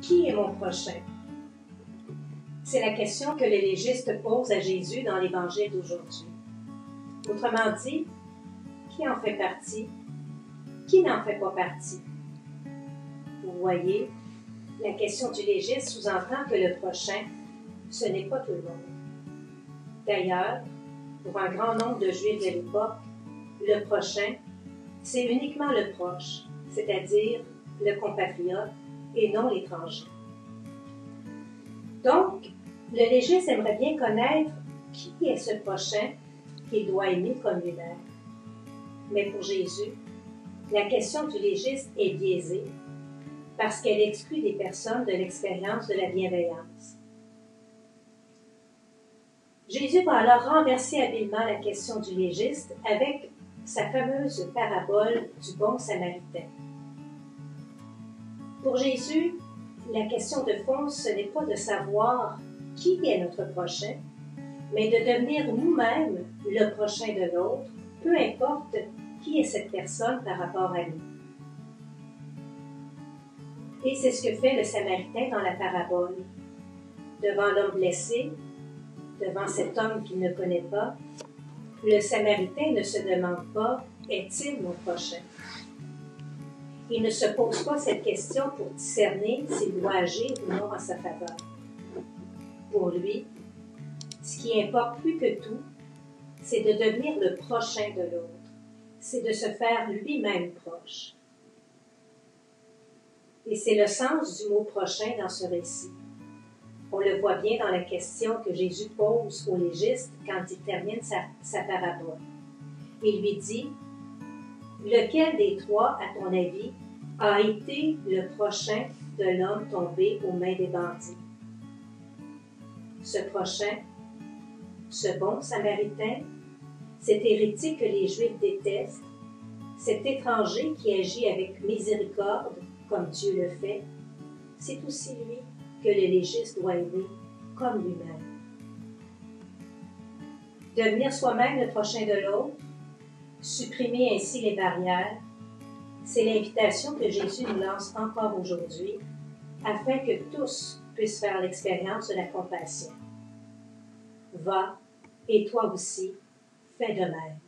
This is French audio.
Qui est mon prochain? C'est la question que le légiste pose à Jésus dans l'Évangile d'aujourd'hui. Autrement dit, qui en fait partie? Qui n'en fait pas partie? Vous voyez, la question du légiste sous-entend que le prochain, ce n'est pas tout le monde. D'ailleurs, pour un grand nombre de Juifs de l'époque, le prochain, c'est uniquement le proche, c'est-à-dire le compatriote et non l'étranger. Donc, le légiste aimerait bien connaître qui est ce prochain qu'il doit aimer comme lui-même. Mais pour Jésus, la question du légiste est biaisée parce qu'elle exclut des personnes de l'expérience de la bienveillance. Jésus va alors renverser habilement la question du légiste avec sa fameuse parabole du bon samaritain. Pour Jésus, la question de fond, ce n'est pas de savoir qui est notre prochain, mais de devenir nous-mêmes le prochain de l'autre, peu importe qui est cette personne par rapport à nous. Et c'est ce que fait le Samaritain dans la parabole. Devant l'homme blessé, devant cet homme qu'il ne connaît pas, le Samaritain ne se demande pas « est-il mon prochain ?» Il ne se pose pas cette question pour discerner s'il doit agir ou non en sa faveur. Pour lui, ce qui importe plus que tout, c'est de devenir le prochain de l'autre. C'est de se faire lui-même proche. Et c'est le sens du mot « prochain » dans ce récit. On le voit bien dans la question que Jésus pose au légiste quand il termine sa parabole. Il lui dit « Lequel des trois, à ton avis, a été le prochain de l'homme tombé aux mains des bandits? » Ce prochain, ce bon Samaritain, cet hérétique que les Juifs détestent, cet étranger qui agit avec miséricorde comme Dieu le fait, c'est aussi lui que le légiste doit aimer comme lui-même. Devenir soi-même le prochain de l'autre, supprimer ainsi les barrières, c'est l'invitation que Jésus nous lance encore aujourd'hui, afin que tous puissent faire l'expérience de la compassion. Va, et toi aussi, fais de même.